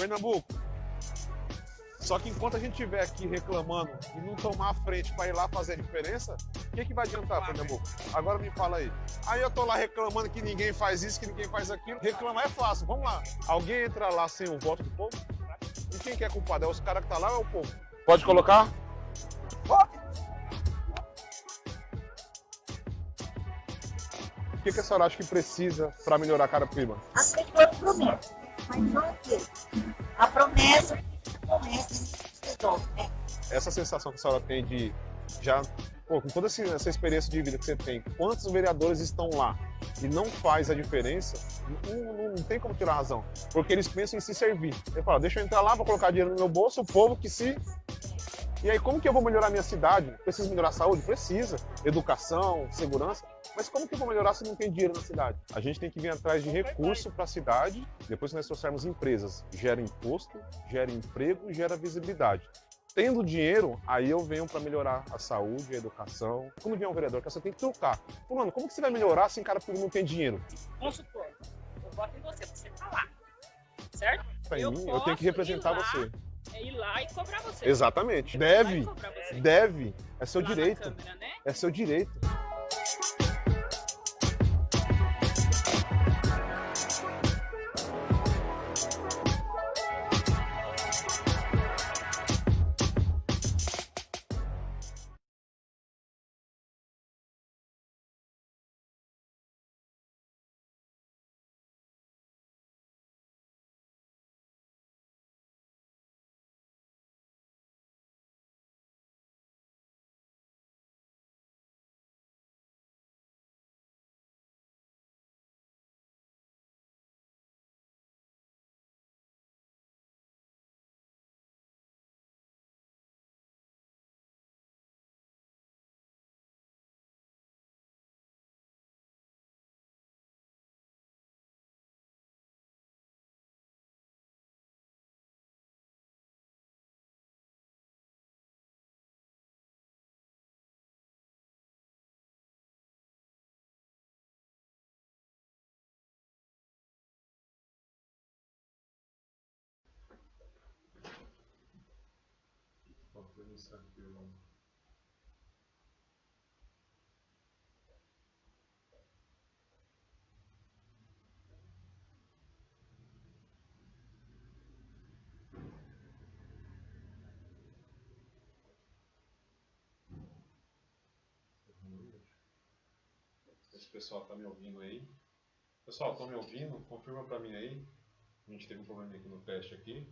Pernambuco. Só que enquanto a gente estiver aqui reclamando e não tomar a frente para ir lá fazer a diferença, o que vai adiantar, Pernambuco? Agora me fala aí. Aí eu tô lá reclamando que ninguém faz isso, que ninguém faz aquilo. Reclamar é fácil, vamos lá. Alguém entra lá sem o voto do povo? E quem que é culpado? É os caras que tá lá ou é o povo? Pode colocar? O que a senhora acha que precisa para melhorar Carapicuíba? As pessoas prometem, mas não o quê? A promessa se resolve, né? Essa sensação que a senhora tem de já, pô, com toda essa experiência de vida que você tem, quantos vereadores estão lá e não faz a diferença, não tem como tirar a razão. Porque eles pensam em se servir. Ele fala, deixa eu entrar lá, vou colocar dinheiro no meu bolso, o povo que se... E aí, como que eu vou melhorar a minha cidade? Preciso melhorar a saúde? Precisa. Educação, segurança. Mas como que eu vou melhorar se não tem dinheiro na cidade? A gente tem que vir atrás de recurso para a cidade. Depois que nós trouxermos empresas, gera imposto, gera emprego, gera visibilidade. Tendo dinheiro, aí eu venho para melhorar a saúde, a educação. Quando vier um vereador, que você tem que trocar. Fulano, como que você vai melhorar se Carapicuíba não tem dinheiro? Vamos supor, eu voto em você tá lá, certo? Pra mim, eu tenho que representar você. Ir lá e cobrar você. Exatamente. Deve. É seu direito. Câmera, né? É seu direito. Esse pessoal tá me ouvindo aí. Pessoal, estão me ouvindo? Confirma para mim aí. A gente teve um problema aqui no teste aqui.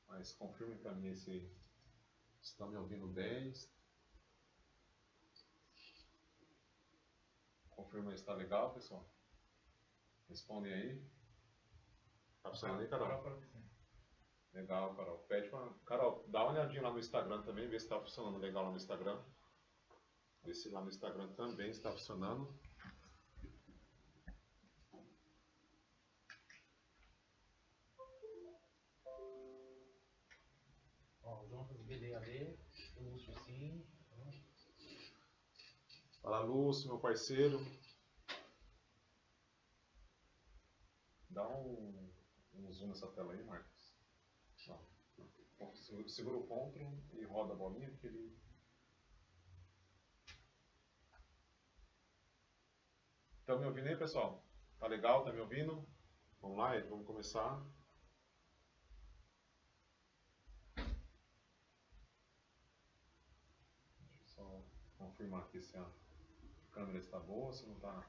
Mas confirme para mim se estão me ouvindo bem. Confirma se está legal, pessoal. Respondem aí. Tá funcionando aí, Carol? Legal, Carol. Pede pra... Carol, dá uma olhadinha lá no Instagram também, vê se está funcionando legal lá no Instagram. Vê se lá no Instagram também está funcionando. Ó, o Jonas BDAD, o Lúcio sim. Fala, Lúcio, meu parceiro. Dá um zoom nessa tela aí, Marcos. Ó, segura o Ctrl e roda a bolinha que ele... Estão me ouvindo aí, pessoal? Tá legal? Tá me ouvindo? Vamos lá, vamos começar. Deixa eu só confirmar aqui se a câmera está boa, se não está...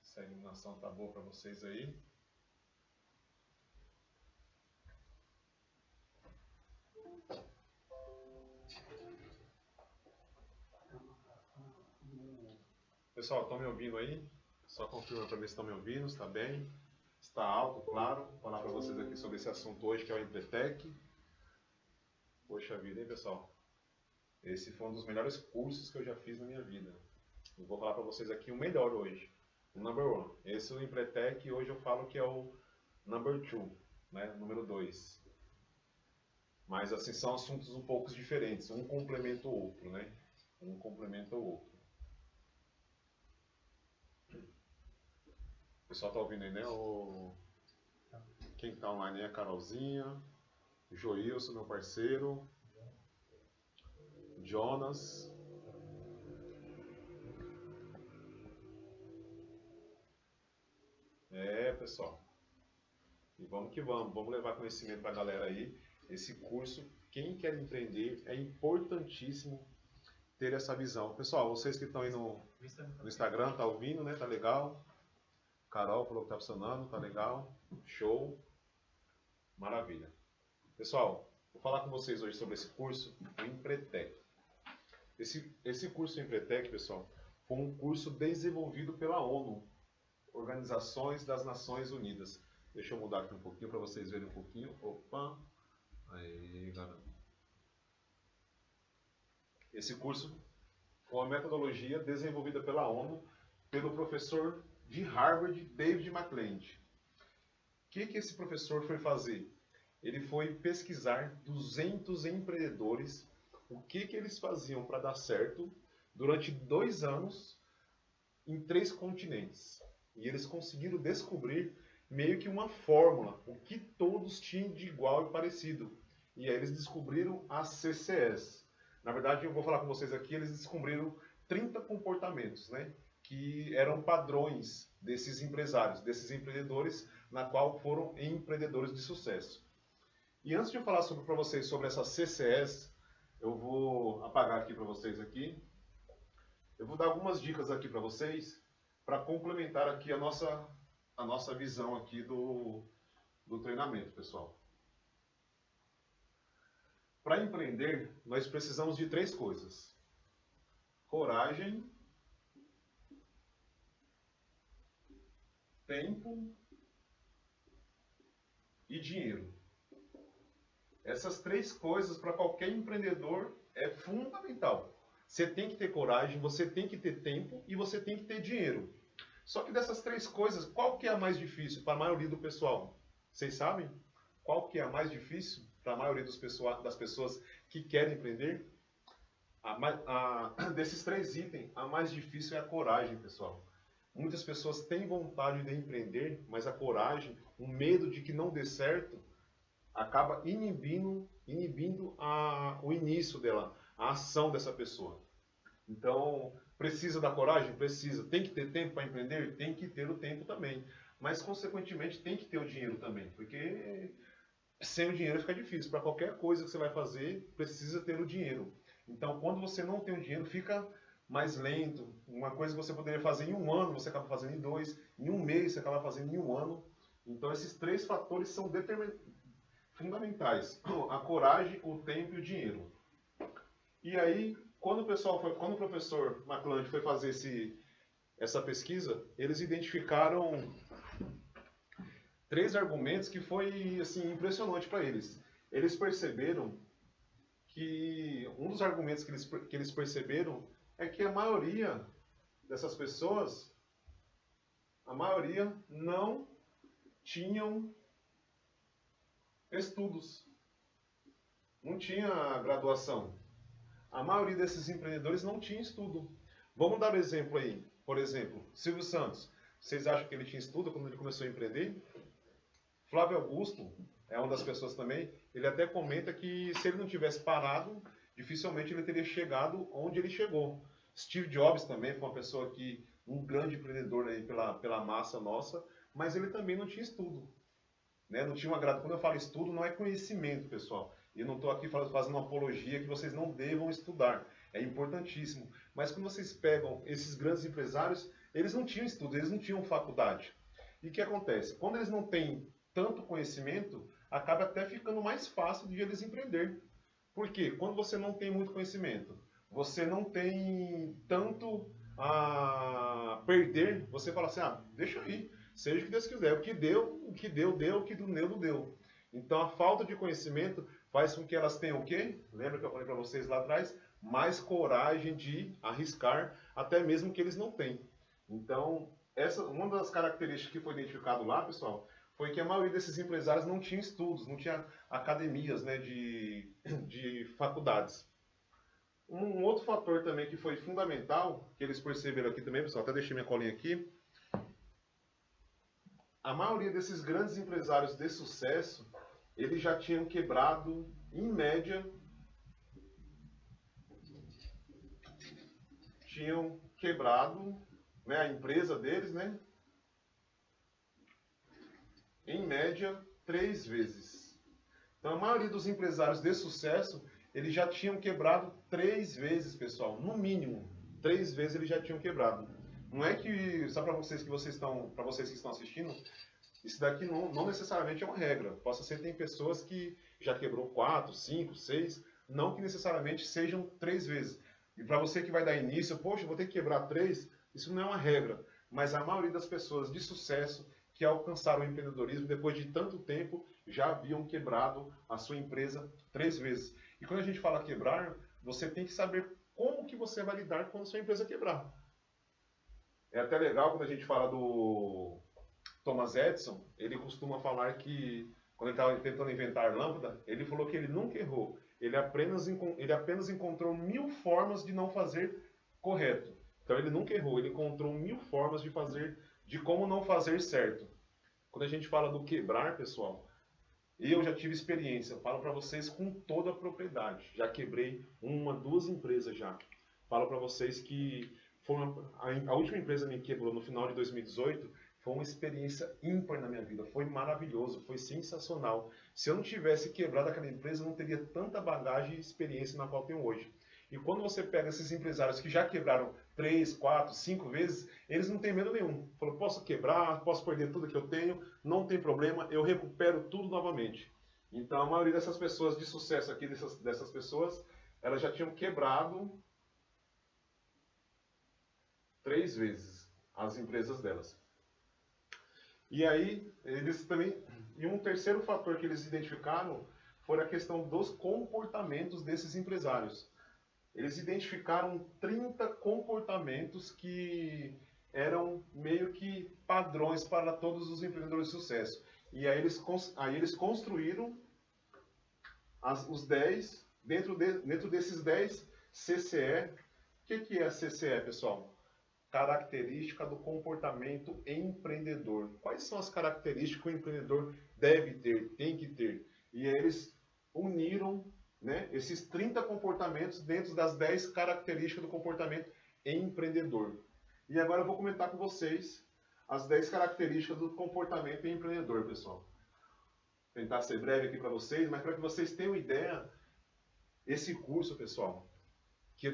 Se a iluminação está boa para vocês aí. Pessoal, estão me ouvindo aí? Só confirma para ver se estão me ouvindo, está bem. Está alto, claro. Vou falar para vocês aqui sobre esse assunto hoje, que é o Empretec. Poxa vida, hein, pessoal? Esse foi um dos melhores cursos que eu já fiz na minha vida. Eu vou falar para vocês aqui o melhor hoje. O number one. Esse é o Empretec, hoje eu falo que é o number two, né? Número 2. Mas assim, são assuntos um pouco diferentes. Um complementa o outro, né? Um complementa o outro. O pessoal tá ouvindo aí, né? Quem está online aí é a Carolzinha, Joilson, meu parceiro, Jonas. Pessoal. E vamos que vamos levar conhecimento para a galera aí. Esse curso, quem quer empreender, é importantíssimo ter essa visão. Pessoal, vocês que estão aí no Instagram, tá ouvindo, né? Tá legal. Carol falou que tá funcionando, tá legal. Show. Maravilha. Pessoal, vou falar com vocês hoje sobre esse curso, o Empretec. Esse curso Empretec, pessoal, foi um curso desenvolvido pela ONU, Organizações das Nações Unidas. Deixa eu mudar aqui um pouquinho para vocês verem um pouquinho. Opa! Aí, galera. Esse curso foi uma metodologia desenvolvida pela ONU pelo professor de Harvard, David McClelland. O que esse professor foi fazer? Ele foi pesquisar 200 empreendedores, o que eles faziam para dar certo durante 2 anos em 3 continentes. E eles conseguiram descobrir meio que uma fórmula, o que todos tinham de igual e parecido. E aí eles descobriram as CCS. Na verdade, eu vou falar com vocês aqui, eles descobriram 30 comportamentos, né, que eram padrões desses empresários, desses empreendedores, na qual foram empreendedores de sucesso. E antes de eu falar para vocês sobre essa CCS, eu vou apagar aqui para vocês aqui. Eu vou dar algumas dicas aqui para vocês, para complementar aqui a nossa visão aqui do treinamento, pessoal. Para empreender, nós precisamos de 3 coisas: coragem, tempo e dinheiro. Essas 3 coisas para qualquer empreendedor é fundamental. Você tem que ter coragem, você tem que ter tempo e você tem que ter dinheiro. Só que dessas 3 coisas, qual que é a mais difícil para a maioria do pessoal? Vocês sabem? Qual que é a mais difícil para a maioria das pessoas que querem empreender? Desses 3 itens, a mais difícil é a coragem, pessoal. Muitas pessoas têm vontade de empreender, mas a coragem, o medo de que não dê certo, acaba inibindo o início dela, a ação dessa pessoa. Então, precisa da coragem? Precisa. Tem que ter tempo para empreender? Tem que ter o tempo também. Mas, consequentemente, tem que ter o dinheiro também. Porque sem o dinheiro fica difícil. Para qualquer coisa que você vai fazer, precisa ter o dinheiro. Então, quando você não tem o dinheiro, fica mais lento. Uma coisa que você poderia fazer em 1 ano, você acaba fazendo em 2. Em 1 mês, você acaba fazendo em 1 ano. Então, esses 3 fatores são fundamentais: a coragem, o tempo e o dinheiro. E aí, quando o professor McClelland foi fazer essa pesquisa, eles identificaram 3 argumentos que foi assim impressionante para eles. Eles perceberam que um dos argumentos que eles perceberam é que a maioria dessas pessoas, a maioria não tinham estudos, não tinha graduação. A maioria desses empreendedores não tinha estudo. Vamos dar um exemplo aí. Por exemplo, Silvio Santos. Vocês acham que ele tinha estudo quando ele começou a empreender? Flávio Augusto é uma das pessoas também. Ele até comenta que se ele não tivesse parado, dificilmente ele teria chegado onde ele chegou. Steve Jobs também foi uma pessoa um grande empreendedor aí pela massa nossa, mas ele também não tinha estudo. Né? Não tinha uma grado. Quando eu falo estudo, não é conhecimento, pessoal. E eu não estou aqui fazendo uma apologia que vocês não devam estudar. É importantíssimo. Mas quando vocês pegam esses grandes empresários, eles não tinham estudo, eles não tinham faculdade. E o que acontece? Quando eles não têm tanto conhecimento, acaba até ficando mais fácil de eles empreender. Por quê? Quando você não tem muito conhecimento, você não tem tanto a perder, você fala assim, deixa eu ir. Seja o que Deus quiser. O que deu, deu. O que não deu. Então, a falta de conhecimento faz com que elas tenham o quê? Lembra que eu falei para vocês lá atrás? Mais coragem de arriscar, até mesmo que eles não têm. Então, uma das características que foi identificado lá, pessoal, foi que a maioria desses empresários não tinha estudos, não tinha academias, né, de faculdades. Um outro fator também que foi fundamental, que eles perceberam aqui também, pessoal, até deixei minha colinha aqui, a maioria desses grandes empresários de sucesso, eles já tinham quebrado, em média, tinham quebrado, né, a empresa deles, né, em média, 3 vezes. Então, a maioria dos empresários de sucesso, eles já tinham quebrado 3 vezes, pessoal. No mínimo, 3 vezes eles já tinham quebrado. Não é que, só para vocês que estão assistindo, isso daqui não necessariamente é uma regra. Possa ser que tem pessoas que já quebrou 4, 5, 6, não que necessariamente sejam 3 vezes. E para você que vai dar início, poxa, eu vou ter que quebrar 3, isso não é uma regra. Mas a maioria das pessoas de sucesso que alcançaram o empreendedorismo, depois de tanto tempo, já haviam quebrado a sua empresa 3 vezes. E quando a gente fala quebrar, você tem que saber como que você vai lidar quando a sua empresa quebrar. É até legal quando a gente fala do Thomas Edison, ele costuma falar que, quando ele estava tentando inventar lâmpada, ele falou que ele nunca errou. Ele apenas encontrou 1000 formas de não fazer correto. Então ele nunca errou, ele encontrou 1000 formas de como não fazer certo. Quando a gente fala do quebrar, pessoal, eu já tive experiência, eu falo para vocês com toda a propriedade. Já quebrei 1, 2 empresas já. Falo para vocês que a última empresa que me quebrou no final de 2018 foi uma experiência ímpar na minha vida. Foi maravilhoso, foi sensacional. Se eu não tivesse quebrado aquela empresa, eu não teria tanta bagagem e experiência na qual tenho hoje. E quando você pega esses empresários que já quebraram 3, 4, 5 vezes, eles não têm medo nenhum. Falam, posso quebrar, posso perder tudo que eu tenho, não tem problema, eu recupero tudo novamente. Então a maioria dessas pessoas de sucesso aqui, dessas pessoas, elas já tinham quebrado 3 vezes as empresas delas. E aí, eles também. E um terceiro fator que eles identificaram foi a questão dos comportamentos desses empresários. Eles identificaram 30 comportamentos que eram meio que padrões para todos os empreendedores de sucesso. E aí eles construíram os 10, dentro desses 10, CCE. O que é a CCE, pessoal? Característica do comportamento empreendedor. Quais são as características que o empreendedor deve ter, tem que ter? E aí eles uniram, né, esses 30 comportamentos dentro das 10 características do comportamento empreendedor. E agora eu vou comentar com vocês as 10 características do comportamento empreendedor, pessoal. Vou tentar ser breve aqui para vocês, mas para que vocês tenham ideia, esse curso, pessoal, que eu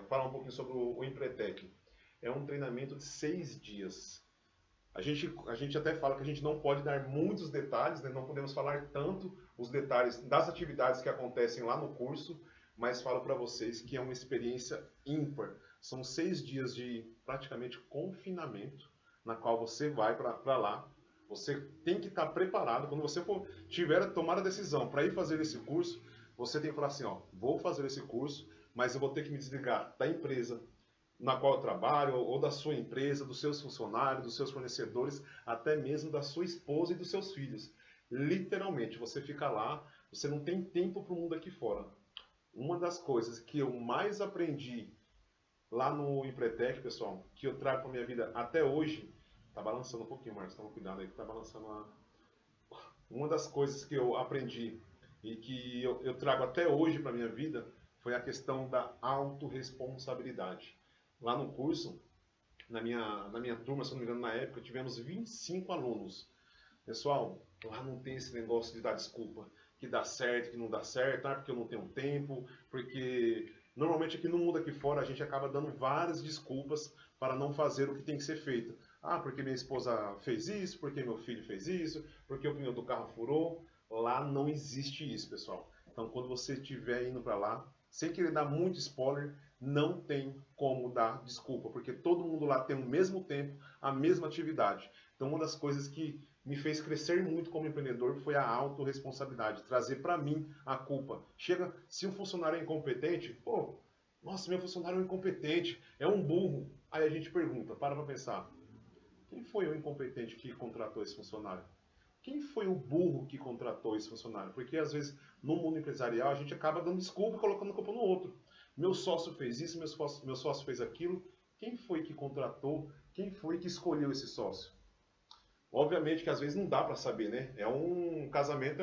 falar um pouquinho sobre o Empretec, é um treinamento de 6 dias. A gente até fala que a gente não pode dar muitos detalhes, né? Não podemos falar tanto os detalhes das atividades que acontecem lá no curso, mas falo para vocês que é uma experiência ímpar. São 6 dias de praticamente confinamento, na qual você vai para lá. Você tem que estar preparado. Quando você tiver tomado a decisão para ir fazer esse curso, você tem que falar assim, ó, vou fazer esse curso, mas eu vou ter que me desligar da empresa na qual eu trabalho, ou da sua empresa, dos seus funcionários, dos seus fornecedores, até mesmo da sua esposa e dos seus filhos. Literalmente, você fica lá, você não tem tempo para o mundo aqui fora. Uma das coisas que eu mais aprendi lá no Empretec, pessoal, que eu trago para minha vida até hoje, tá balançando um pouquinho, Marcos, toma cuidado aí que tá balançando Uma das coisas que eu aprendi e que eu trago até hoje para minha vida foi a questão da autorresponsabilidade. Lá no curso, na minha turma, se não me engano, na época, tivemos 25 alunos. Pessoal, lá não tem esse negócio de dar desculpa, que dá certo, que não dá certo, porque eu não tenho tempo, porque normalmente aqui no mundo aqui fora a gente acaba dando várias desculpas para não fazer o que tem que ser feito. Ah, porque minha esposa fez isso, porque meu filho fez isso, porque o pneu do carro furou. Lá não existe isso, pessoal. Então, quando você estiver indo para lá, sem querer dar muito spoiler, não tem como dar desculpa, porque todo mundo lá tem o mesmo tempo, a mesma atividade. Então, uma das coisas que me fez crescer muito como empreendedor foi a autorresponsabilidade, trazer para mim a culpa. Chega, se um funcionário é incompetente, pô, nossa, meu funcionário é incompetente, é um burro. Aí a gente pergunta, para pensar, quem foi o incompetente que contratou esse funcionário? Quem foi o burro que contratou esse funcionário? Porque às vezes no mundo empresarial a gente acaba dando desculpa e colocando culpa no outro. Meu sócio fez isso, meu sócio fez aquilo. Quem foi que contratou? Quem foi que escolheu esse sócio? Obviamente que às vezes não dá para saber, né? Um casamento,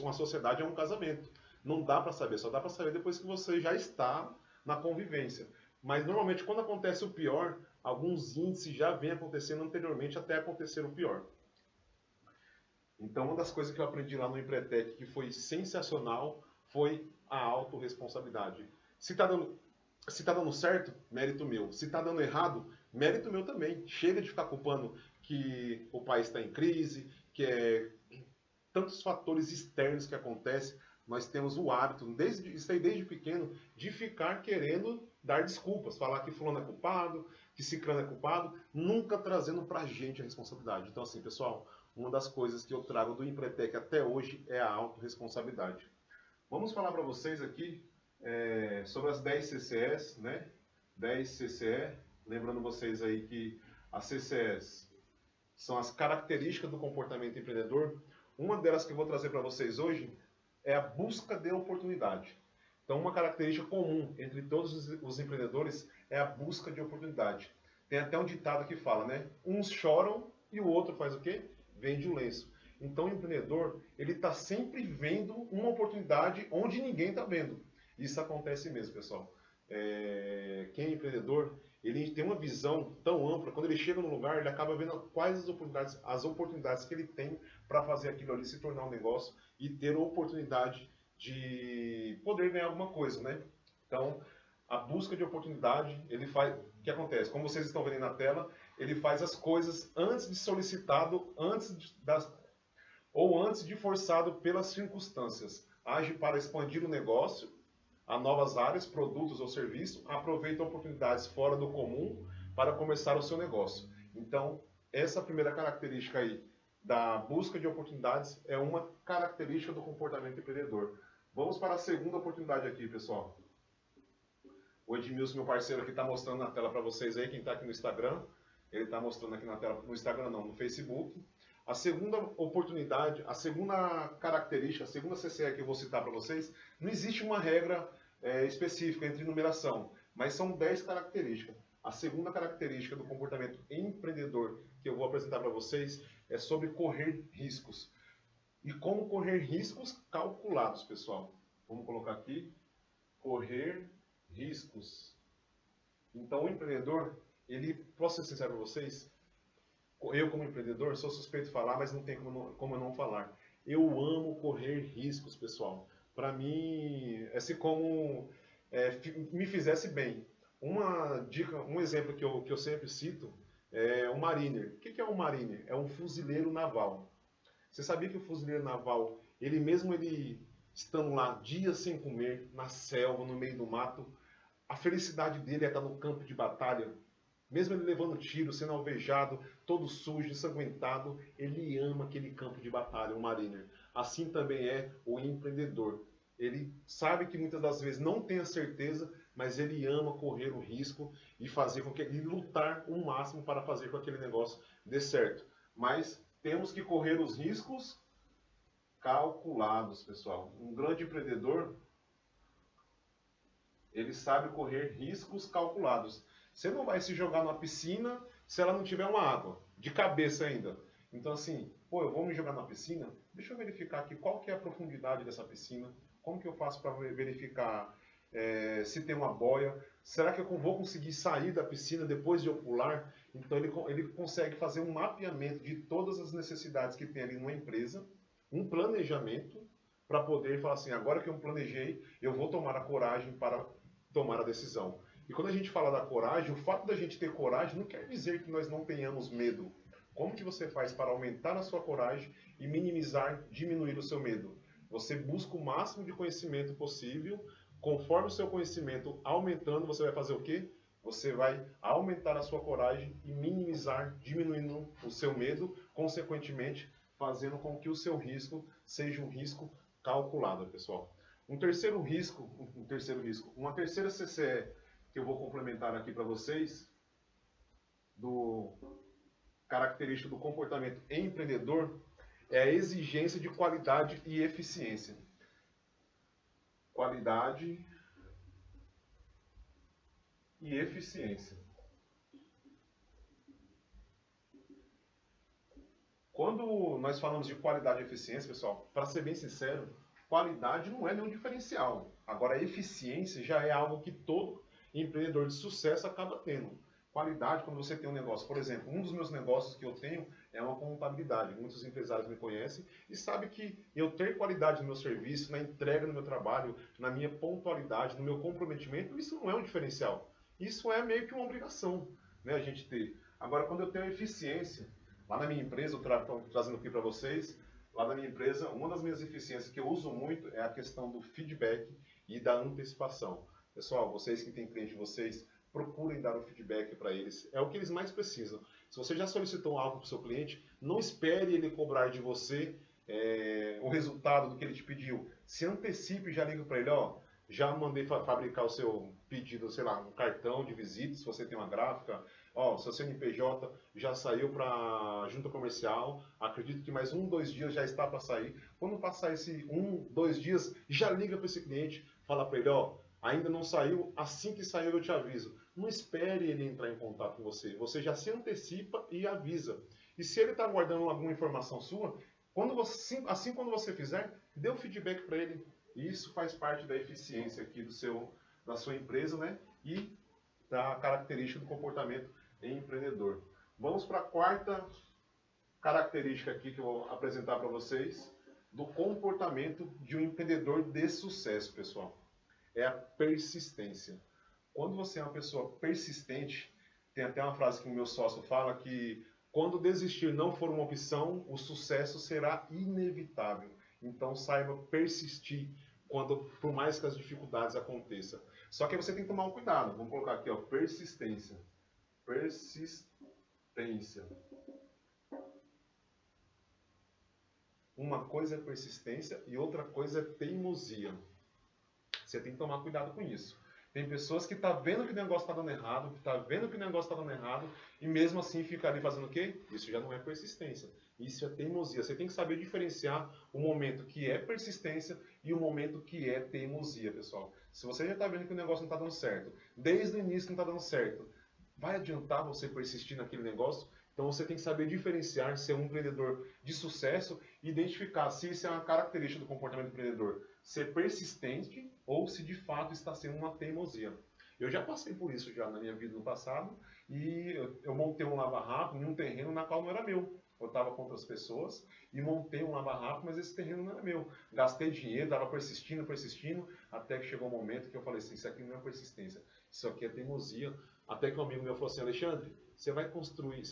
uma sociedade é um casamento. Não dá para saber, só dá para saber depois que você já está na convivência. Mas normalmente quando acontece o pior, alguns índices já vêm acontecendo anteriormente até acontecer o pior. Então uma das coisas que eu aprendi lá no Empretec que foi sensacional foi a autorresponsabilidade. Se tá dando certo, mérito meu. Se tá dando errado, mérito meu também. Chega de ficar culpando que o país está em crise, que é tantos fatores externos que acontecem. Nós temos o hábito, desde pequeno, de ficar querendo dar desculpas, falar que fulano é culpado, que ciclano é culpado, nunca trazendo pra gente a responsabilidade. Então assim, pessoal, uma das coisas que eu trago do Empretec até hoje é a autorresponsabilidade. Vamos falar para vocês aqui sobre as 10 CCEs, né? 10 CCE, lembrando vocês aí que as CCEs são as características do comportamento empreendedor. Uma delas que eu vou trazer para vocês hoje é a busca de oportunidade. Então, uma característica comum entre todos os empreendedores é a busca de oportunidade. Tem até um ditado que fala, né? Uns choram e o outro faz o quê? Vende o lenço. Então, o empreendedor, ele está sempre vendo uma oportunidade onde ninguém está vendo. Isso acontece mesmo, pessoal. Quem é empreendedor, ele tem uma visão tão ampla, quando ele chega no lugar, ele acaba vendo quais as oportunidades que ele tem para fazer aquilo ali se tornar um negócio e ter a oportunidade de poder ganhar alguma coisa, né? Então, a busca de oportunidade, ele faz... O que acontece? Como vocês estão vendo na tela, ele faz as coisas antes de solicitado, antes de forçado pelas circunstâncias. Age para expandir o negócio a novas áreas, produtos ou serviços, aproveita oportunidades fora do comum para começar o seu negócio. Então, essa primeira característica aí da busca de oportunidades é uma característica do comportamento empreendedor. Vamos para a segunda oportunidade aqui, pessoal. O Edmilson, meu parceiro aqui, está mostrando na tela para vocês aí, quem está aqui no Instagram. Ele está mostrando aqui na tela, no Instagram não, no Facebook. A segunda oportunidade, a segunda característica, a segunda CCE que eu vou citar para vocês, não existe uma regra específica entre numeração, mas são 10 características. A segunda característica do comportamento empreendedor que eu vou apresentar para vocês é sobre correr riscos. E como correr riscos calculados, pessoal. Vamos colocar aqui, correr riscos. Então o empreendedor, posso ser sincero para vocês? Eu como empreendedor sou suspeito de falar, mas não tem como eu não falar. Eu amo correr riscos, pessoal. Para mim, é se como me fizesse bem. Uma dica, um exemplo que eu sempre cito é o Mariner. O que é um Mariner? É um fuzileiro naval. Você sabia que o fuzileiro naval, ele estando lá dias sem comer, na selva, no meio do mato, a felicidade dele é estar no campo de batalha. Mesmo ele levando tiro, sendo alvejado, todo sujo, ensanguentado, ele ama aquele campo de batalha, o Mariner. Assim também é o empreendedor. Ele sabe que muitas das vezes não tem a certeza, mas ele ama correr o risco e fazer com que ele lutar o máximo para fazer com que aquele negócio dê certo. Mas temos que correr os riscos calculados, pessoal. Um grande empreendedor, ele sabe correr riscos calculados. Você não vai se jogar numa piscina se ela não tiver uma água, de cabeça ainda. Então assim, eu vou me jogar na piscina, deixa eu verificar aqui qual que é a profundidade dessa piscina, como que eu faço para verificar se tem uma boia, será que eu vou conseguir sair da piscina depois de eu pular? Então ele consegue fazer um mapeamento de todas as necessidades que tem ali numa empresa, um planejamento, para poder falar assim, agora que eu planejei, eu vou tomar a coragem para tomar a decisão. E quando a gente fala da coragem, o fato da gente ter coragem não quer dizer que nós não tenhamos medo. Como que você faz para aumentar a sua coragem e diminuir o seu medo? Você busca o máximo de conhecimento possível. Conforme o seu conhecimento aumentando, você vai fazer o quê? Você vai aumentar a sua coragem e diminuindo o seu medo, consequentemente, fazendo com que o seu risco seja um risco calculado, pessoal. Uma terceira CCE que eu vou complementar aqui para vocês, do característica do comportamento empreendedor, é a exigência de qualidade e eficiência. Qualidade e eficiência. Quando nós falamos de qualidade e eficiência, pessoal, para ser bem sincero, qualidade não é nenhum diferencial. Agora, a eficiência já é algo que todo empreendedor de sucesso acaba tendo. Qualidade, quando você tem um negócio, por exemplo, um dos meus negócios que eu tenho é uma contabilidade. Muitos empresários me conhecem e sabem que eu ter qualidade no meu serviço, na entrega do meu trabalho, na minha pontualidade, no meu comprometimento, isso não é um diferencial. Isso é meio que uma obrigação, né, a gente ter. Agora, quando eu tenho eficiência, lá na minha empresa, eu estou trazendo aqui para vocês, lá na minha empresa, uma das minhas eficiências que eu uso muito é a questão do feedback e da antecipação. Pessoal, vocês que têm cliente de vocês, procurem dar um feedback para eles. É o que eles mais precisam. Se você já solicitou algo para o seu cliente, não espere ele cobrar de você o resultado do que ele te pediu. Se antecipe e já liga para ele, ó, já mandei fabricar o seu pedido, sei lá, um cartão de visita, se você tem uma gráfica, ó, seu CNPJ já saiu para junta comercial, acredito que mais 1, 2 dias já está para sair. Quando passar esse 1, 2 dias, já liga para esse cliente, fala para ele, ó, ainda não saiu, assim que saiu eu te aviso. Não espere ele entrar em contato com você, você já se antecipa e avisa. E se ele está guardando alguma informação sua, quando você fizer, dê o feedback para ele. Isso faz parte da eficiência aqui da sua empresa, né? E da característica do comportamento empreendedor. Vamos para a quarta característica aqui que eu vou apresentar para vocês do comportamento de um empreendedor de sucesso, pessoal. É a persistência. Quando você é uma pessoa persistente, tem até uma frase que o meu sócio fala que quando desistir não for uma opção, o sucesso será inevitável. Então saiba persistir por mais que as dificuldades aconteçam. Só que você tem que tomar um cuidado. Vamos colocar aqui, ó, persistência. Persistência. Uma coisa é persistência e outra coisa é teimosia. Você tem que tomar cuidado com isso. Tem pessoas que estão vendo que o negócio está dando errado, e mesmo assim fica ali fazendo o quê? Isso já não é persistência. Isso é teimosia. Você tem que saber diferenciar o momento que é persistência e o momento que é teimosia, pessoal. Se você já está vendo que o negócio não está dando certo, desde o início não está dando certo, vai adiantar você persistir naquele negócio? Então você tem que saber diferenciar, ser um empreendedor de sucesso e identificar se isso é uma característica do comportamento do empreendedor, ser persistente ou se de fato está sendo uma teimosia. Eu já passei por isso já na minha vida no passado e eu montei um lava-rápido em um terreno na qual não era meu. Eu estava com outras pessoas e montei um lava-rápido, mas esse terreno não era meu. Gastei dinheiro, estava persistindo, até que chegou um momento que eu falei assim, isso aqui não é persistência, isso aqui é teimosia. Até que um amigo meu falou assim, Alexandre, você vai construir,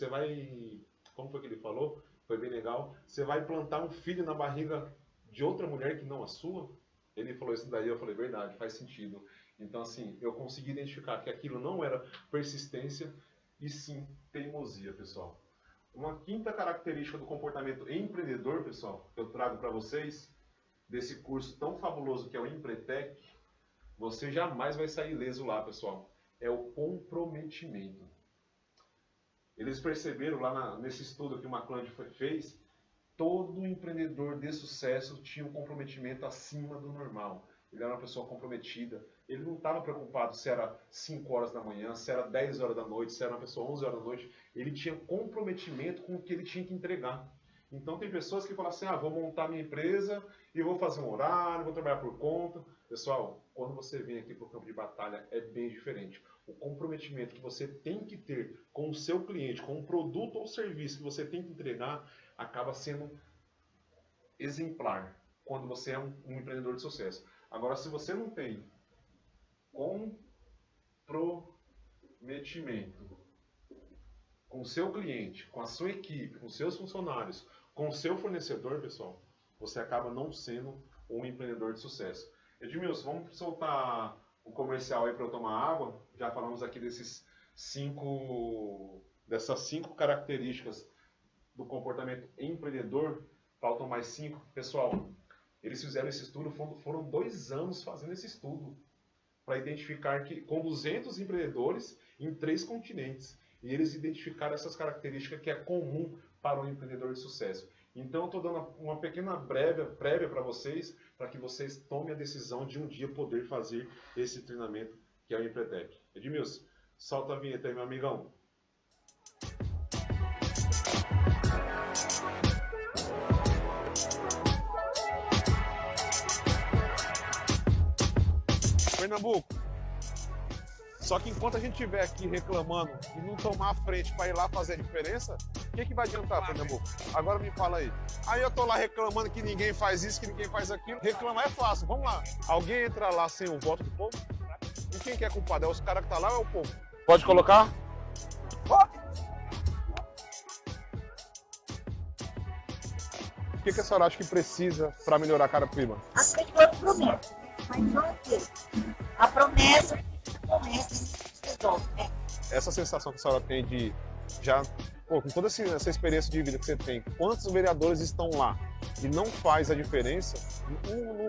como foi que ele falou? Foi bem legal. Você vai plantar um filho na barriga de outra mulher que não a sua? Ele falou isso daí, eu falei, verdade, faz sentido. Então assim, eu consegui identificar que aquilo não era persistência e sim teimosia, pessoal. Uma quinta característica do comportamento empreendedor, pessoal, que eu trago para vocês, desse curso tão fabuloso que é o Empretec, você jamais vai sair ileso lá, pessoal. É o comprometimento. Eles perceberam lá nesse estudo que o McClelland fez, todo empreendedor de sucesso tinha um comprometimento acima do normal. Ele era uma pessoa comprometida. Ele não estava preocupado se era 5 horas da manhã, se era 10 horas da noite, se era uma pessoa 11 horas da noite. Ele tinha comprometimento com o que ele tinha que entregar. Então tem pessoas que falam assim, vou montar minha empresa e vou fazer um horário, vou trabalhar por conta. Pessoal, quando você vem aqui para o campo de batalha é bem diferente. O comprometimento que você tem que ter com o seu cliente, com o produto ou serviço que você tem que entregar, acaba sendo exemplar quando você é um empreendedor de sucesso. Agora, se você não tem comprometimento com o seu cliente, com a sua equipe, com seus funcionários, com o seu fornecedor, pessoal, você acaba não sendo um empreendedor de sucesso. Edmilson, vamos soltar o comercial aí para eu tomar água? Já falamos aqui dessas 5 características do comportamento empreendedor. Faltam mais 5. Pessoal, eles fizeram esse estudo, foram 2 anos fazendo esse estudo para identificar que com 200 empreendedores em 3 continentes. E eles identificaram essas características que é comum para um empreendedor de sucesso. Então eu estou dando uma pequena prévia para vocês, para que vocês tomem a decisão de um dia poder fazer esse treinamento que é o Empretec. Edmilson, solta a vinheta aí, meu amigão. Pernambuco. Só que enquanto a gente estiver aqui reclamando e não tomar a frente para ir lá fazer a diferença, o que vai adiantar, Pernambuco? Agora me fala aí. Aí eu tô lá reclamando que ninguém faz isso, que ninguém faz aquilo. Reclamar é fácil, vamos lá. Alguém entra lá sem o voto do povo? E quem que é culpado? É os caras que tá lá ou é o povo? Pode colocar? O que a senhora acha que precisa para melhorar Carapicuíba? As pessoas prometem, mas não é aquilo. A promessa se resolve, né? Essa sensação que a senhora tem de já, pô, com toda essa experiência de vida que você tem, quantos vereadores estão lá e não faz a diferença,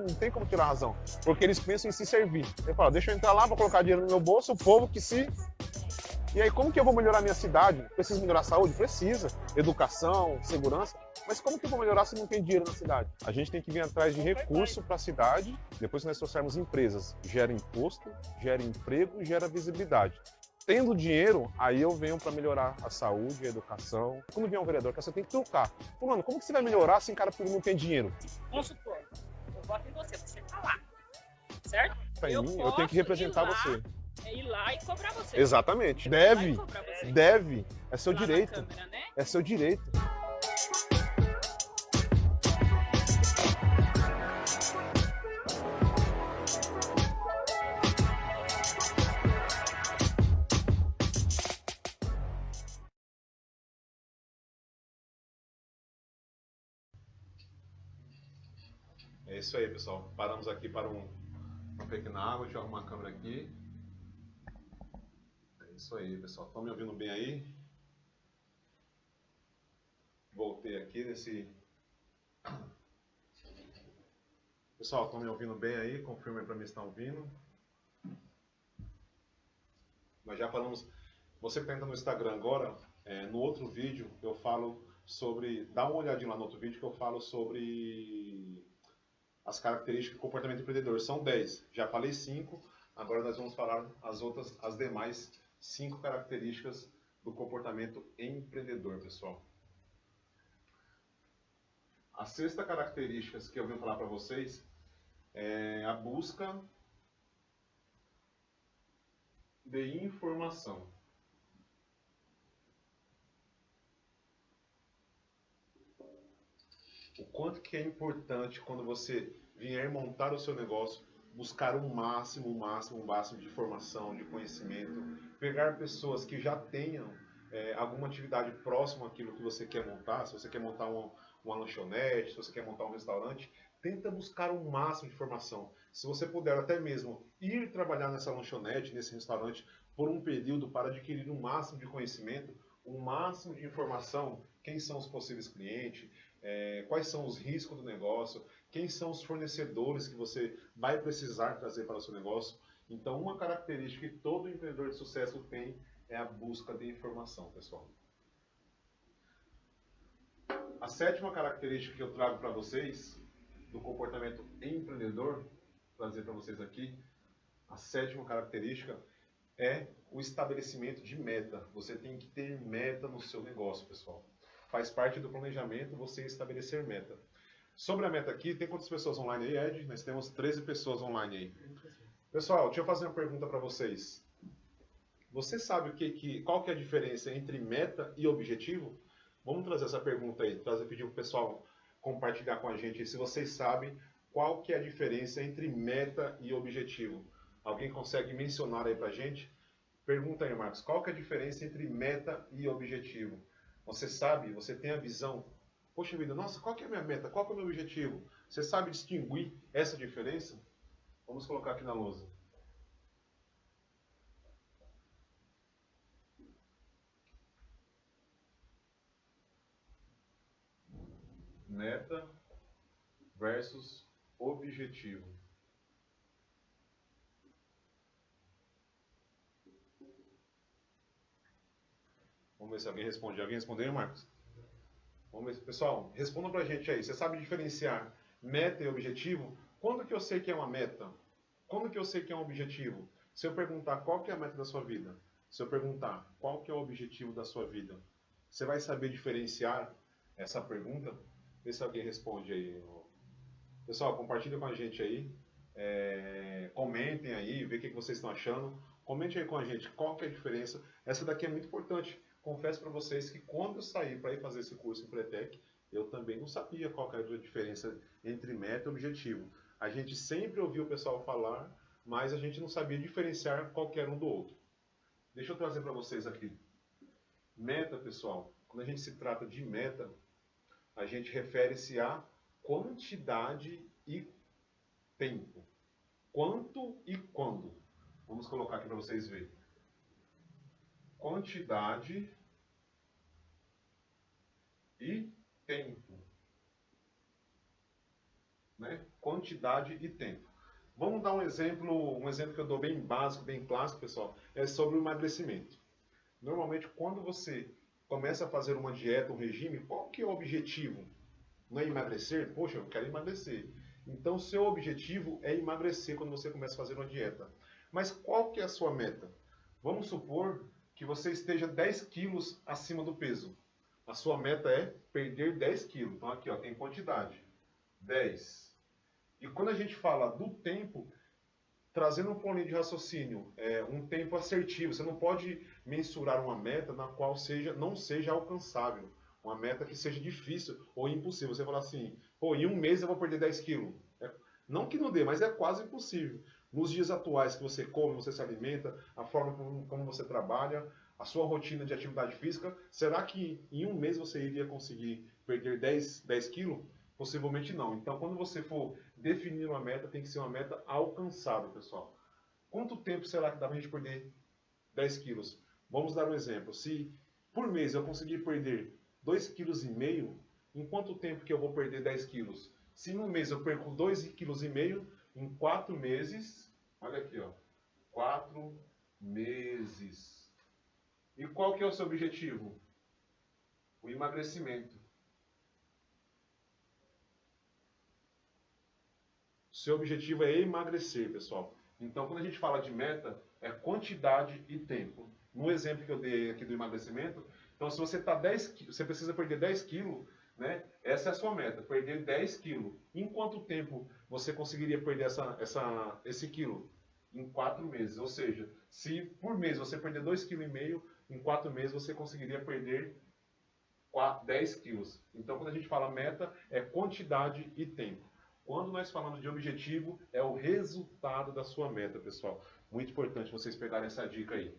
não tem como tirar a razão. Porque eles pensam em se servir. Ele fala, deixa eu entrar lá para colocar dinheiro no meu bolso, o povo que se... E aí, como que eu vou melhorar a minha cidade? Preciso melhorar a saúde? Precisa. Educação, segurança. Mas como que eu vou melhorar se não tem dinheiro na cidade? A gente tem que vir atrás de recurso para a cidade. Depois que nós trouxermos empresas, gera imposto, gera emprego e gera visibilidade. Tendo dinheiro, aí eu venho para melhorar a saúde, a educação. Quando vier um vereador, você tem que trocar. Mano, como que você vai melhorar se não tem dinheiro? Vamos supor, eu voto em você, você tá lá, certo? Pra mim, eu tenho que representar você. Ir lá e cobrar você. Exatamente. Deve. Deve. É seu direito. Câmera, né? É seu direito. É isso aí, pessoal. Paramos aqui para uma pequena água. Deixa eu arrumar a câmera aqui. É isso aí, pessoal. Estão me ouvindo bem aí? Voltei aqui nesse... Pessoal, estão me ouvindo bem aí? Confirma aí para mim se estão ouvindo. Nós já falamos... Você que está entrando no Instagram agora, no outro vídeo eu falo sobre... Dá uma olhadinha lá no outro vídeo que eu falo sobre as características do comportamento empreendedor. São 10. Já falei 5. Agora nós vamos falar as demais 5 características do comportamento empreendedor, pessoal. A sexta característica que eu vim falar para vocês é a busca de informação. O quanto que é importante quando você vier montar o seu negócio, buscar o máximo de informação, de conhecimento, pegar pessoas que já tenham alguma atividade próxima àquilo que você quer montar. Se você quer montar uma lanchonete, se você quer montar um restaurante, tenta buscar o máximo de informação. Se você puder até mesmo ir trabalhar nessa lanchonete, nesse restaurante, por um período para adquirir o máximo de conhecimento, o máximo de informação, quem são os possíveis clientes, quais são os riscos do negócio, quem são os fornecedores que você vai precisar trazer para o seu negócio. Então, uma característica que todo empreendedor de sucesso tem é a busca de informação, pessoal. A sétima característica que eu trago para vocês, do comportamento empreendedor, trazer para vocês aqui, a sétima característica é o estabelecimento de meta. Você tem que ter meta no seu negócio, pessoal. Faz parte do planejamento você estabelecer meta. Sobre a meta aqui, tem quantas pessoas online aí, Ed? Nós temos 13 pessoas online aí. Pessoal, deixa eu fazer uma pergunta para vocês. Você sabe qual que é a diferença entre meta e objetivo? Vamos trazer essa pergunta aí, pedir para o pessoal compartilhar com a gente se vocês sabem qual que é a diferença entre meta e objetivo. Alguém consegue mencionar aí para a gente? Pergunta aí, Marcos, qual que é a diferença entre meta e objetivo? Você sabe, você tem a visão, poxa vida, nossa, qual que é a minha meta, qual que é o meu objetivo? Você sabe distinguir essa diferença? Vamos colocar aqui na lousa. Meta versus objetivo. Vamos ver se alguém responde. Alguém respondeu, Marcos? Vamos ver. Pessoal, respondam pra gente aí. Você sabe diferenciar meta e objetivo? Quando que eu sei que é uma meta? Quando que eu sei que é um objetivo? Se eu perguntar qual que é a meta da sua vida, se eu perguntar qual que é o objetivo da sua vida, você vai saber diferenciar essa pergunta? Vê se alguém responde aí. Pessoal, compartilha com a gente aí. Comentem aí, vê o que vocês estão achando. Comente aí com a gente qual que é a diferença. Essa daqui é muito importante. Confesso para vocês que quando eu saí para ir fazer esse curso em Pretec, eu também não sabia qual que era a diferença entre meta e objetivo. A gente sempre ouvia o pessoal falar, mas a gente não sabia diferenciar qualquer um do outro. Deixa eu trazer para vocês aqui. Meta, pessoal, quando a gente se trata de meta, a gente refere-se a quantidade e tempo. Quanto e quando. Vamos colocar aqui para vocês verem. Quantidade e tempo. Né? Quantidade e tempo. Vamos dar um exemplo que eu dou bem básico, bem clássico, pessoal, é sobre o emagrecimento. Normalmente, quando você começa a fazer uma dieta, um regime, qual que é o objetivo? Não é emagrecer? Poxa, eu quero emagrecer. Então, seu objetivo é emagrecer quando você começa a fazer uma dieta. Mas qual que é a sua meta? Vamos supor que você esteja 10 quilos acima do peso. A sua meta é perder 10 quilos. Então, aqui ó, tem quantidade. 10. E quando a gente fala do tempo, trazendo um plano de raciocínio, um tempo assertivo. Você não pode mensurar uma meta na qual não seja alcançável. Uma meta que seja difícil ou impossível. Você fala assim, pô, em um mês eu vou perder 10 quilos. Não que não dê, mas é quase impossível. Nos dias atuais que você come, você se alimenta, a forma como você trabalha, a sua rotina de atividade física, será que em um mês você iria conseguir perder 10 quilos? Possivelmente não. Então, quando você for definir uma meta, tem que ser uma meta alcançável, pessoal. Quanto tempo será que dá para a gente perder 10 quilos? Vamos dar um exemplo. Se por mês eu conseguir perder 2,5 kg, em quanto tempo que eu vou perder 10 quilos? Se em um mês eu perco 2,5 kg, em 4 meses, olha aqui, ó, 4 meses. E qual que é o seu objetivo? O emagrecimento. Seu objetivo é emagrecer, pessoal. Então, quando a gente fala de meta, é quantidade e tempo. No exemplo que eu dei aqui do emagrecimento, então se você tá você precisa perder 10 quilos, né? Essa é a sua meta, perder 10 quilos. Em quanto tempo você conseguiria perder esse quilo? Em 4 meses. Ou seja, se por mês você perder 2,5 kg, em 4 meses você conseguiria perder 10 quilos. Então, quando a gente fala meta, é quantidade e tempo. Quando nós falamos de objetivo, é o resultado da sua meta, pessoal. Muito importante vocês pegarem essa dica aí.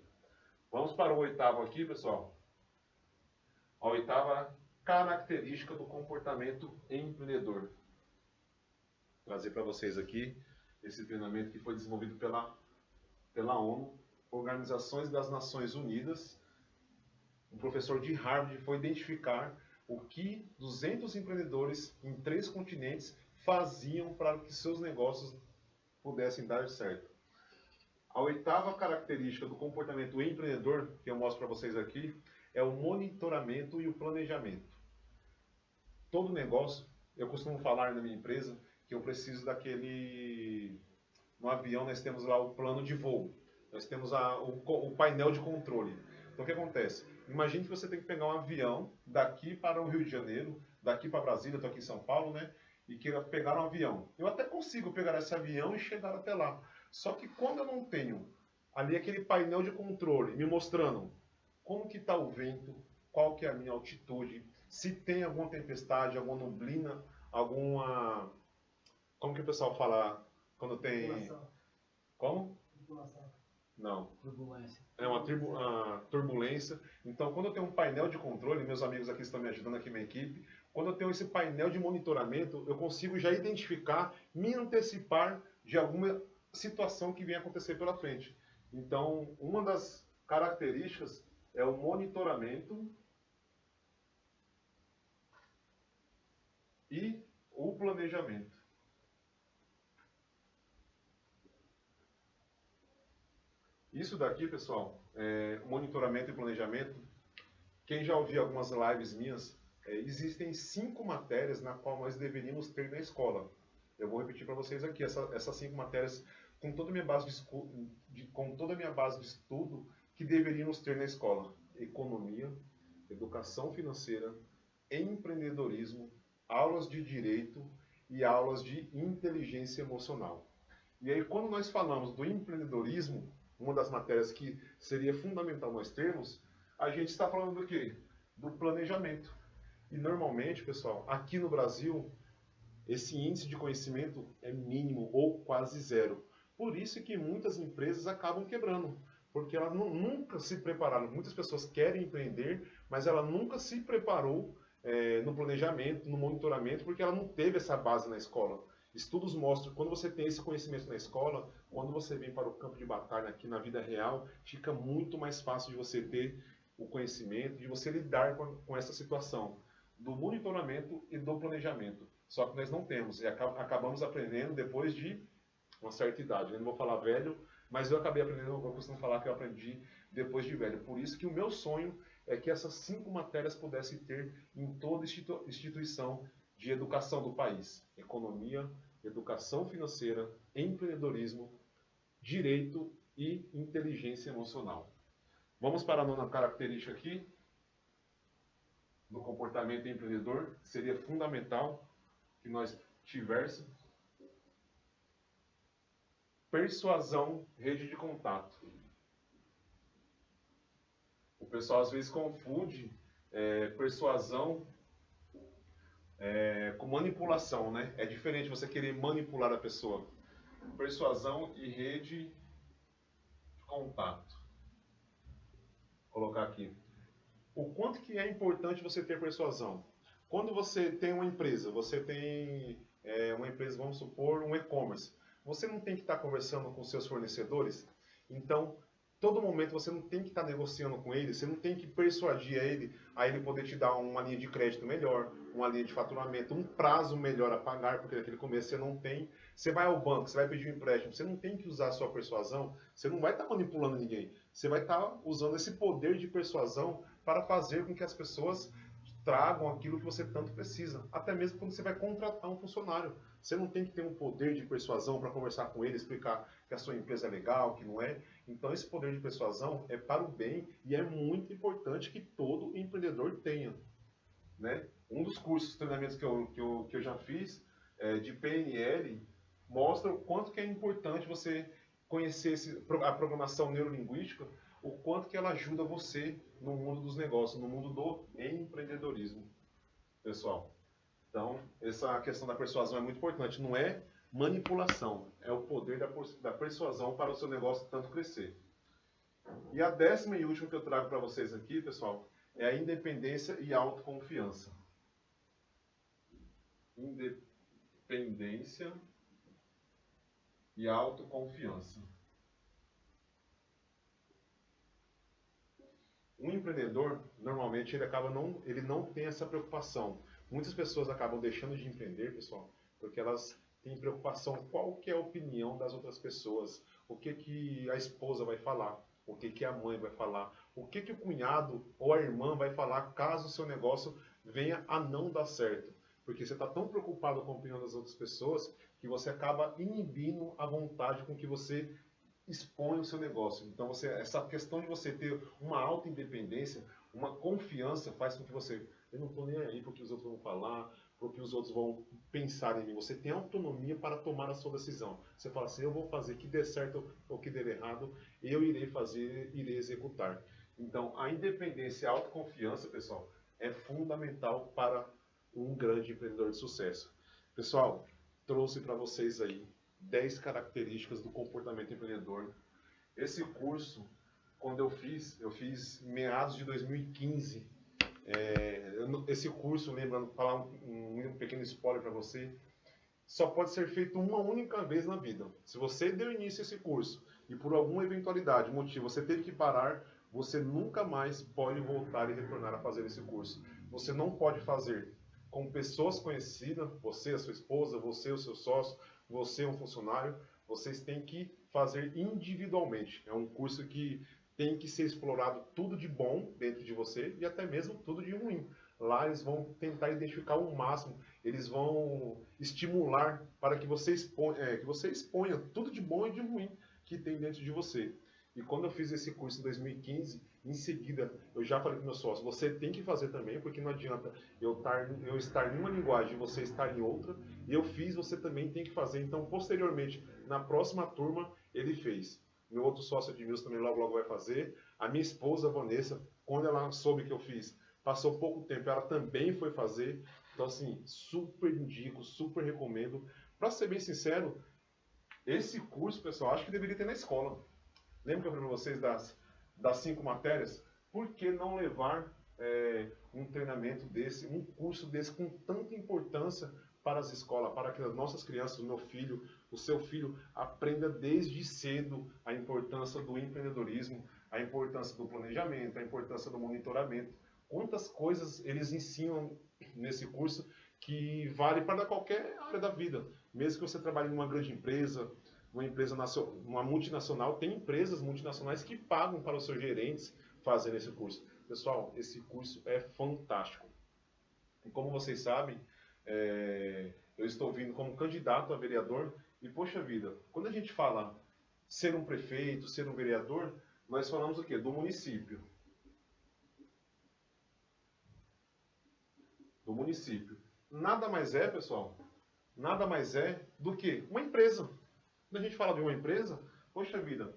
Vamos para o oitavo aqui, pessoal. A oitava característica do comportamento empreendedor. Vou trazer para vocês aqui esse treinamento que foi desenvolvido pela ONU, Organizações das Nações Unidas. Um professor de Harvard foi identificar o que 200 empreendedores em 3 continentes faziam para que seus negócios pudessem dar certo. A oitava característica do comportamento empreendedor, que eu mostro para vocês aqui, é o monitoramento e o planejamento. Todo negócio, eu costumo falar na minha empresa que eu preciso no avião nós temos lá o plano de voo, nós temos o painel de controle. Então o que acontece? Imagine que você tem que pegar um avião daqui para o Rio de Janeiro, daqui para Brasília, eu estou aqui em São Paulo, né? E queira pegar um avião. Eu até consigo pegar esse avião e chegar até lá. Só que quando eu não tenho ali aquele painel de controle me mostrando como que está o vento, qual que é a minha altitude, se tem alguma tempestade, alguma neblina, alguma... Como que o pessoal fala quando tem... Tribulação. Como? Tribulação. Não. Turbulência. É uma turbulência. Então, quando eu tenho um painel de controle, meus amigos aqui estão me ajudando, aqui minha equipe, quando eu tenho esse painel de monitoramento, eu consigo já identificar, me antecipar de alguma situação que venha acontecer pela frente. Então, uma das características é o monitoramento e o planejamento. Isso daqui, pessoal, monitoramento e planejamento, quem já ouviu algumas lives minhas, existem 5 matérias na qual nós deveríamos ter na escola. Eu vou repetir para vocês aqui, essas 5 matérias, com toda a minha base de estudo, que deveríamos ter na escola. Economia, educação financeira, empreendedorismo, aulas de direito e aulas de inteligência emocional. E aí, quando nós falamos do empreendedorismo, uma das matérias que seria fundamental nós termos, a gente está falando do quê? Do planejamento. E normalmente, pessoal, aqui no Brasil, esse índice de conhecimento é mínimo ou quase zero. Por isso que muitas empresas acabam quebrando, porque elas nunca se prepararam. Muitas pessoas querem empreender, mas ela nunca se preparou no planejamento, no monitoramento, porque ela não teve essa base na escola. Estudos mostram que quando você tem esse conhecimento na escola, quando você vem para o campo de batalha aqui na vida real, fica muito mais fácil de você ter o conhecimento, de você lidar com essa situação do monitoramento e do planejamento. Só que nós não temos e acabamos aprendendo depois de uma certa idade. Eu não vou falar velho, mas eu acabei aprendendo, eu costumo falar que eu aprendi depois de velho. Por isso que o meu sonho é que essas 5 matérias pudessem ter em toda instituição de educação do país: economia, educação financeira, empreendedorismo, direito e inteligência emocional. Vamos para a 9ª característica aqui, do comportamento empreendedor, que seria fundamental que nós tivéssemos: persuasão, rede de contato. O pessoal às vezes confunde persuasão com manipulação, né? É diferente você querer manipular a pessoa. Persuasão e rede de contato. Vou colocar aqui. O quanto que é importante você ter persuasão? Quando você tem uma empresa, uma empresa, vamos supor, um e-commerce, você não tem que estar conversando com seus fornecedores? Então, todo momento você não tem que estar negociando com ele, você não tem que persuadir a ele poder te dar uma linha de crédito melhor, uma linha de faturamento, um prazo melhor a pagar, porque naquele começo você não tem. Você vai ao banco, você vai pedir um empréstimo, você não tem que usar a sua persuasão, você não vai estar manipulando ninguém, você vai estar usando esse poder de persuasão para fazer com que as pessoas tragam aquilo que você tanto precisa. Até mesmo quando você vai contratar um funcionário. Você não tem que ter um poder de persuasão para conversar com ele, explicar que a sua empresa é legal, que não é. Então esse poder de persuasão é para o bem e é muito importante que todo empreendedor tenha, né? Um dos cursos, treinamentos que eu já fiz de PNL mostra o quanto que é importante você conhecer a programação neurolinguística, o quanto que ela ajuda você no mundo dos negócios, no mundo do empreendedorismo, pessoal. Então, essa questão da persuasão é muito importante. Não é manipulação, é o poder da persuasão para o seu negócio tanto crescer. E a 10ª e última que eu trago para vocês aqui, pessoal, é a independência e autoconfiança. Independência e autoconfiança. Um empreendedor, normalmente, ele não tem essa preocupação. Muitas pessoas acabam deixando de empreender, pessoal, porque elas têm preocupação qual que é a opinião das outras pessoas, o que a esposa vai falar, o que a mãe vai falar, o que o cunhado ou a irmã vai falar caso o seu negócio venha a não dar certo. Porque você está tão preocupado com a opinião das outras pessoas que você acaba inibindo a vontade com que você expõe o seu negócio. Então, essa questão de você ter uma alta independência, uma confiança, faz com que você... Eu não estou nem aí para o que os outros vão falar, para o que os outros vão pensar em mim. Você tem autonomia para tomar a sua decisão. Você fala assim: eu vou fazer, que dê certo ou que dê errado, eu irei fazer, irei executar. Então, a independência e a autoconfiança, pessoal, é fundamental para um grande empreendedor de sucesso. Pessoal, trouxe para vocês aí 10 características do comportamento empreendedor. Esse curso, quando eu fiz em meados de 2015. Esse curso, lembrando, falar um pequeno spoiler para você, só pode ser feito uma única vez na vida. Se você deu início a esse curso e por alguma eventualidade, motivo, você teve que parar, você nunca mais pode voltar e retornar a fazer esse curso. Você não pode fazer com pessoas conhecidas, você, a sua esposa, você, o seu sócio, você, um funcionário. Vocês têm que fazer individualmente. É um curso que tem que ser explorado tudo de bom dentro de você e até mesmo tudo de ruim. Lá eles vão tentar identificar o máximo, eles vão estimular para que você exponha tudo de bom e de ruim que tem dentro de você. E quando eu fiz esse curso em 2015, Em seguida, eu já falei para o meu sócio, você tem que fazer também, porque não adianta eu estar em uma linguagem e você estar em outra. E eu fiz, você também tem que fazer. Então, posteriormente, na próxima turma, ele fez. Meu outro sócio Edmilson também logo logo vai fazer. A minha esposa, Vanessa, quando ela soube que eu fiz, passou pouco tempo, ela também foi fazer. Então, assim, super indico, super recomendo. Para ser bem sincero, esse curso, pessoal, acho que deveria ter na escola. Lembra que eu falei para vocês das 5 matérias? Por que não levar um treinamento desse, um curso desse com tanta importância para as escolas, para que as nossas crianças, o meu filho, o seu filho, aprenda desde cedo a importância do empreendedorismo, a importância do planejamento, a importância do monitoramento. Quantas coisas eles ensinam nesse curso que vale para qualquer área da vida. Mesmo que você trabalhe numa grande empresa, uma multinacional, tem empresas multinacionais que pagam para os seus gerentes fazerem esse curso. Pessoal, esse curso é fantástico. E como vocês sabem, eu estou vindo como candidato a vereador e, poxa vida, quando a gente fala ser um prefeito, ser um vereador, nós falamos o quê? Do município. Do município. Nada mais é, pessoal, nada mais é do que uma empresa. Quando a gente fala de uma empresa, poxa vida,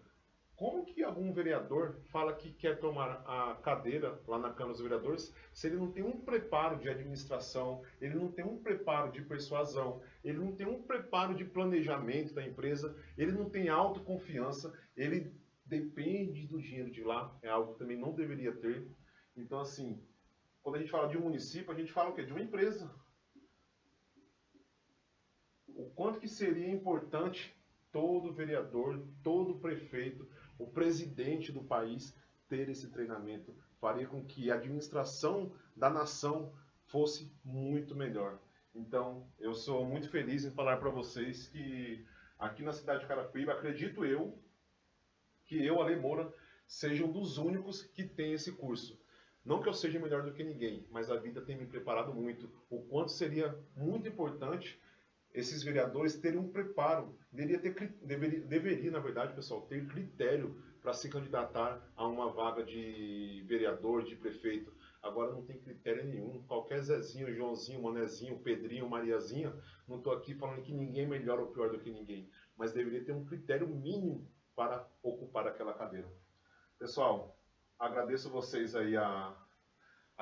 como que algum vereador fala que quer tomar a cadeira lá na Câmara dos Vereadores se ele não tem um preparo de administração, ele não tem um preparo de persuasão, ele não tem um preparo de planejamento da empresa, ele não tem autoconfiança, ele depende do dinheiro de lá, é algo que também não deveria ter. Então, assim, quando a gente fala de um município, a gente fala o quê? De uma empresa. O quanto que seria importante todo vereador, todo prefeito, o presidente do país ter esse treinamento. Faria com que a administração da nação fosse muito melhor. Então, eu sou muito feliz em falar para vocês que aqui na cidade de Carapicuíba, acredito eu, que eu, Ale Moura, seja um dos únicos que tem esse curso. Não que eu seja melhor do que ninguém, mas a vida tem me preparado muito. O quanto seria muito importante esses vereadores terem um preparo, deveria, na verdade, pessoal, ter critério para se candidatar a uma vaga de vereador, de prefeito. Agora não tem critério nenhum. Qualquer Zezinho, Joãozinho, Manezinho, Pedrinho, Mariazinha, não estou aqui falando que ninguém é melhor ou pior do que ninguém, mas deveria ter um critério mínimo para ocupar aquela cadeira. Pessoal, agradeço vocês aí a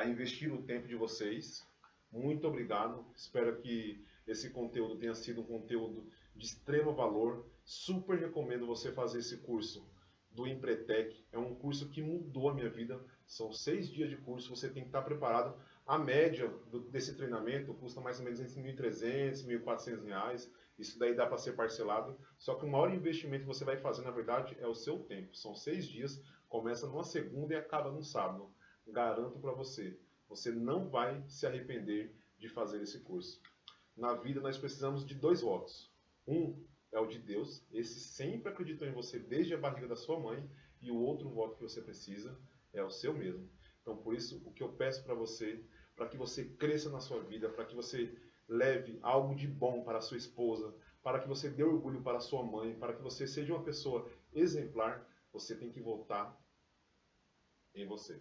investir o tempo de vocês. Muito obrigado. Espero que esse conteúdo tenha sido um conteúdo de extremo valor. Super recomendo você fazer esse curso do Empretec. É um curso que mudou a minha vida. São 6 dias de curso, você tem que estar preparado. A média desse treinamento custa mais ou menos entre R$ 1.300 e R$ 1.400. Isso daí dá para ser parcelado. Só que o maior investimento que você vai fazer, na verdade, é o seu tempo. São 6 dias, começa numa segunda e acaba no sábado. Garanto para você, você não vai se arrepender de fazer esse curso. Na vida nós precisamos de 2 votos. Um é o de Deus, esse sempre acreditou em você desde a barriga da sua mãe, e o outro voto que você precisa é o seu mesmo. Então por isso o que eu peço para você, para que você cresça na sua vida, para que você leve algo de bom para a sua esposa, para que você dê orgulho para a sua mãe, para que você seja uma pessoa exemplar, você tem que votar em você.